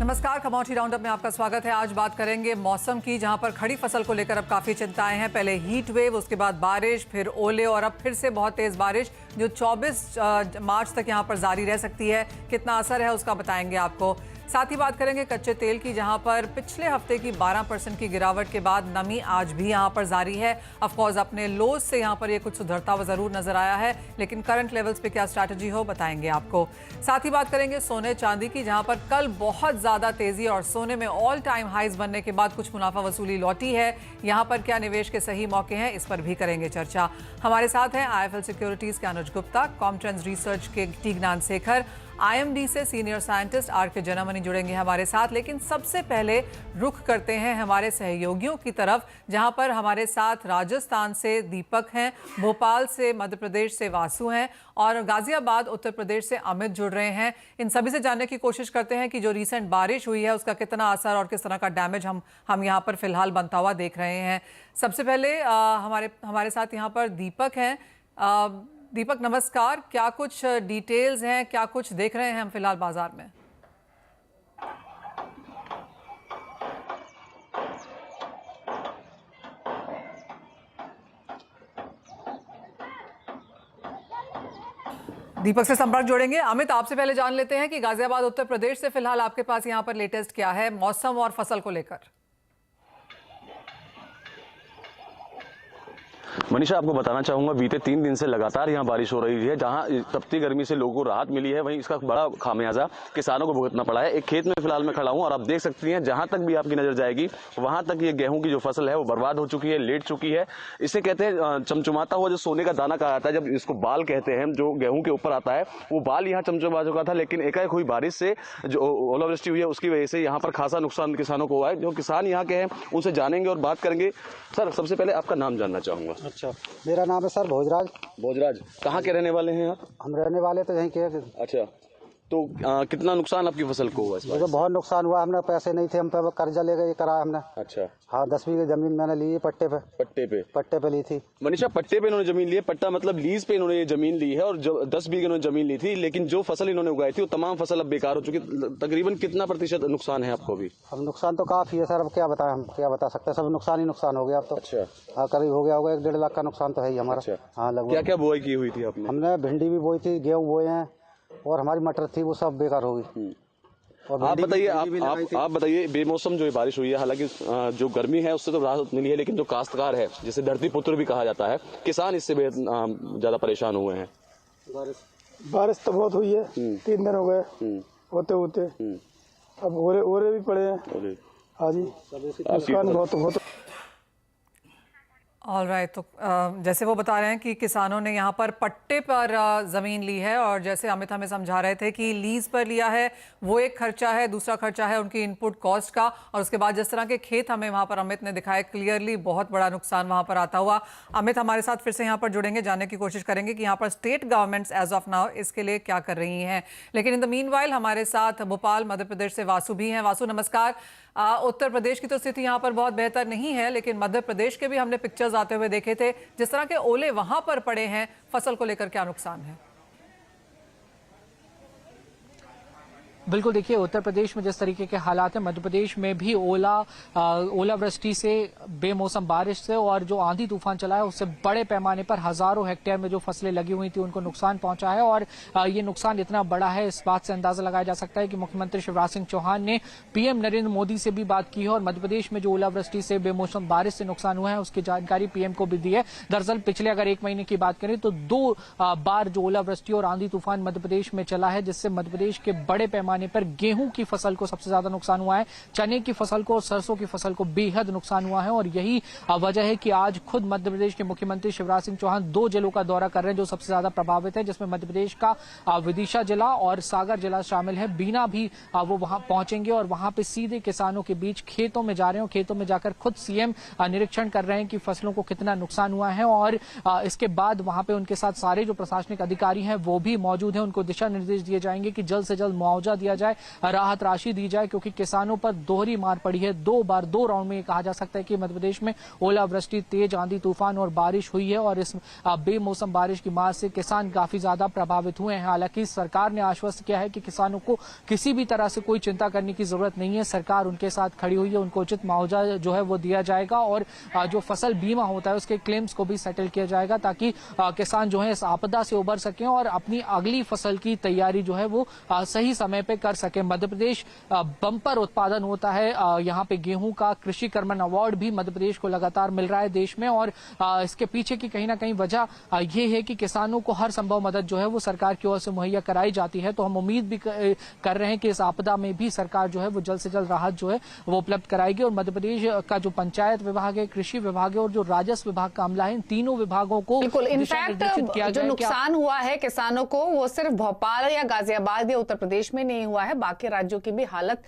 नमस्कार, कमौटी राउंडअप में आपका स्वागत है। आज बात करेंगे मौसम की, जहां पर खड़ी फसल को लेकर अब काफ़ी चिंताएं हैं। पहले हीट वेव, उसके बाद बारिश, फिर ओले और अब फिर से बहुत तेज़ बारिश जो 24 मार्च तक यहां पर जारी रह सकती है। कितना असर है उसका बताएंगे आपको। साथ ही बात करेंगे कच्चे तेल की, जहां पर पिछले हफ्ते की 12% की गिरावट के बाद नमी आज भी यहां पर जारी है। ऑफकोर्स अपने लोज से यहां पर ये कुछ सुधरता हुआ ज़रूर नजर आया है, लेकिन करंट लेवल्स पे क्या स्ट्रैटेजी हो बताएंगे आपको। साथ ही बात करेंगे सोने चांदी की, जहां पर कल बहुत ज़्यादा तेज़ी और सोने में ऑल टाइम हाइज बनने के बाद कुछ मुनाफा वसूली लौटी है। यहाँ पर क्या निवेश के सही मौके हैं, इस पर भी करेंगे चर्चा। हमारे साथ हैं IIFL सिक्योरिटीज़ के अनुज गुप्ता, कॉमट्रेंड्स रिसर्च के टी ज्ञानशेखर, IMD से सीनियर साइंटिस्ट RK जनमनी जुड़ेंगे हमारे साथ। लेकिन सबसे पहले रुख करते हैं हमारे सहयोगियों की तरफ, जहां पर हमारे साथ राजस्थान से दीपक हैं, भोपाल से मध्य प्रदेश से वासु हैं और गाजियाबाद उत्तर प्रदेश से अमित जुड़ रहे हैं। इन सभी से जानने की कोशिश करते हैं कि जो रीसेंट बारिश हुई है उसका कितना असर और किस तरह का डैमेज हम यहाँ पर फिलहाल बनता हुआ देख रहे हैं। सबसे पहले हमारे साथ यहाँ पर दीपक हैं। दीपक नमस्कार, क्या कुछ डिटेल्स हैं, क्या कुछ देख रहे हैं हम फिलहाल बाजार में? दीपक से संपर्क जोड़ेंगे। अमित, आपसे पहले जान लेते हैं कि गाजियाबाद उत्तर प्रदेश से फिलहाल आपके पास यहाँ पर लेटेस्ट क्या है मौसम और फसल को लेकर। मनीषा, आपको बताना चाहूंगा, बीते 3 दिन से लगातार यहाँ बारिश हो रही है। जहां तपती गर्मी से लोगों को राहत मिली है, वहीं इसका बड़ा खामियाजा किसानों को भुगतना पड़ा है। एक खेत में फिलहाल मैं खड़ा हूं और आप देख सकती हैं, जहां तक भी आपकी नजर जाएगी वहां तक ये गेहूं की जो फसल है वो बर्बाद हो चुकी है, लेट चुकी है। इसे कहते हैं चमचमाता हुआ जो सोने का दाना कहा जाता है, जब इसको बाल कहते हैं, जो गेहूं के ऊपर आता है, वो बाल यहाँ चमचमा चुका था। लेकिन एकाएक हुई बारिश से, जो ओलावृष्टि हुई है, उसकी वजह से यहाँ पर खासा नुकसान किसानों को हुआ है। जो किसान यहाँ के हैं उनसे जानेंगे और बात करेंगे। सर, सबसे पहले आपका नाम जानना चाहूंगा। अच्छा, मेरा नाम है सर भोजराज। भोजराज, कहाँ के रहने वाले हैं आप? हम रहने वाले तो यहीं के। अच्छा, तो कितना नुकसान आपकी फसल को हुआ? मुझे बहुत नुकसान हुआ। हमने पैसे नहीं थे, हम पे कर्जा ले गए कराया हमने। अच्छा, हाँ, 10 बीघे जमीन मैंने ली पट्टे पे ली थी। मनीषा, पट्टे पे इन्होंने जमीन ली है। पट्टा मतलब लीज पे इन्होंने ये जमीन ली है और 10 बीघे इन्होंने जमीन ली थी। लेकिन जो फसल इन्होंने उगाई थी वो तमाम फसल अब बेकार हो चुकी। तकरीबन कितना प्रतिशत नुकसान है आपको अभी? अब नुकसान तो काफी है सर, अब क्या बताएं, हम क्या बता सकते हैं। सब नुकसान ही नुकसान हो गया अब तो। अच्छा, हाँ, करीब हो गया होगा 1-1.5 लाख का नुकसान तो है ही हमारा। हाँ, लगभग। क्या क्या बुआई की हुई थी आपने? हमने भिंडी भी बोई थी, गेहूँ बोए हैं और हमारी मटर थी, वो सब बेकार हो गई। आप बताइए, आप बताइए, बेमौसम जो बारिश हुई है, हालांकि जो गर्मी है उससे तो राहत मिली है, लेकिन जो काश्तकार है, जिसे धरती पुत्र भी कहा जाता है, किसान इससे ज्यादा परेशान हुए हैं। बारिश तो बहुत हुई है, 3 दिन हो गए होते होते। अब ओरे भी पड़े हैं। हाँ जी, नुकसान बहुत। ऑल राइट, तो जैसे वो बता रहे हैं कि किसानों ने यहाँ पर पट्टे पर ज़मीन ली है और जैसे अमित हमें समझा रहे थे कि लीज पर लिया है, वो एक खर्चा है, दूसरा खर्चा है उनकी इनपुट कॉस्ट का, और उसके बाद जिस तरह के खेत हमें वहाँ पर अमित ने दिखाए, क्लियरली बहुत बड़ा नुकसान वहाँ पर आता हुआ। अमित हमारे साथ फिर से यहाँ पर जुड़ेंगे, जानने की कोशिश करेंगे कि यहाँ पर state governments as of now इसके लिए क्या कर रही हैं। लेकिन इन द मीनवाइल हमारे साथ भोपाल मध्य प्रदेश से वासु भी हैं। वासु नमस्कार। उत्तर प्रदेश की तो स्थिति यहाँ पर बहुत बेहतर नहीं है, लेकिन मध्य प्रदेश के भी हमने पिक्चर्स आते हुए देखे थे। जिस तरह के ओले वहां पर पड़े हैं, फसल को लेकर क्या नुकसान है? बिल्कुल, देखिए, उत्तर प्रदेश में जिस तरीके के हालात हैं, मध्य प्रदेश में भी ओलावृष्टि से, बेमौसम बारिश से और जो आंधी तूफान चला है उससे बड़े पैमाने पर हजारों हेक्टेयर में जो फसलें लगी हुई थी उनको नुकसान पहुंचा है। और ये नुकसान इतना बड़ा है, इस बात से अंदाजा लगाया जा सकता है कि मुख्यमंत्री शिवराज सिंह चौहान ने PM नरेंद्र मोदी से भी बात की है और मध्य प्रदेश में जो ओलावृष्टि से, बेमौसम बारिश से नुकसान हुआ है उसकी जानकारी PM को भी दी है। दरअसल पिछले अगर 1 महीने की बात करें तो 2 बार जो ओलावृष्टि और आंधी तूफान मध्य प्रदेश में चला है, जिससे मध्य प्रदेश के बड़े पैमाने पर गेहूं की फसल को सबसे ज्यादा नुकसान हुआ है, चने की फसल को और सरसों की फसल को बेहद नुकसान हुआ है। और यही वजह है कि आज खुद मध्य प्रदेश के मुख्यमंत्री शिवराज सिंह चौहान 2 जिलों का दौरा कर रहे हैं जो सबसे ज्यादा प्रभावित है, जिसमें मध्य प्रदेश का विदिशा जिला और सागर जिला शामिल है। बीना भी वो वहां पहुंचेंगे और वहां पे सीधे किसानों के बीच खेतों में जा रहे हैं। खेतों में जाकर खुद CM निरीक्षण कर रहे हैं कि फसलों को कितना नुकसान हुआ है और इसके बाद वहां पे उनके साथ सारे जो प्रशासनिक अधिकारी हैं वो भी मौजूद हैं। उनको दिशा निर्देश दिए जाएंगे कि जल्द से जल्द मुआवजा दिया जाए, राहत राशि दी जाए, क्योंकि किसानों पर दोहरी मार पड़ी है। दो राउंड में कहा जा सकता है कि मध्य प्रदेश में ओलावृष्टि, तेज आंधी तूफान और बारिश हुई है और इस बेमौसम बारिश की मार से किसान काफी ज्यादा प्रभावित हुए हैं। हालांकि सरकार ने आश्वस्त किया है कि किसानों को किसी भी तरह से कोई चिंता करने की जरूरत नहीं है। सरकार उनके साथ खड़ी हुई है, उनको उचित मुआवजा जो है वो दिया जाएगा और जो फसल बीमा होता है उसके क्लेम्स को भी सेटल किया जाएगा, ताकि किसान जो है इस आपदा से उबर सकें और अपनी अगली फसल की तैयारी जो है वो सही समय पे कर सके। मध्य प्रदेश बम्पर उत्पादन होता है यहाँ पे गेहूं का। कृषि कर्मण अवार्ड भी मध्य प्रदेश को लगातार मिल रहा है देश में और इसके पीछे की कहीं ना कहीं वजह ये है कि किसानों को हर संभव मदद जो है वो सरकार की ओर से मुहैया कराई जाती है। तो हम उम्मीद भी कर रहे हैं कि इस आपदा में भी सरकार जो है वो जल्द से जल्द राहत जो है वो उपलब्ध कराएगी और मध्य प्रदेश का जो पंचायत विभाग है, कृषि विभाग है और जो राजस्व विभाग का अमला है, इन तीनों विभागों को बिल्कुल। इनफैक्ट जो नुकसान हुआ है किसानों को वो सिर्फ भोपाल या गाजियाबाद या उत्तर प्रदेश में नहीं हुआ है, बाकी राज्यों की भी हालत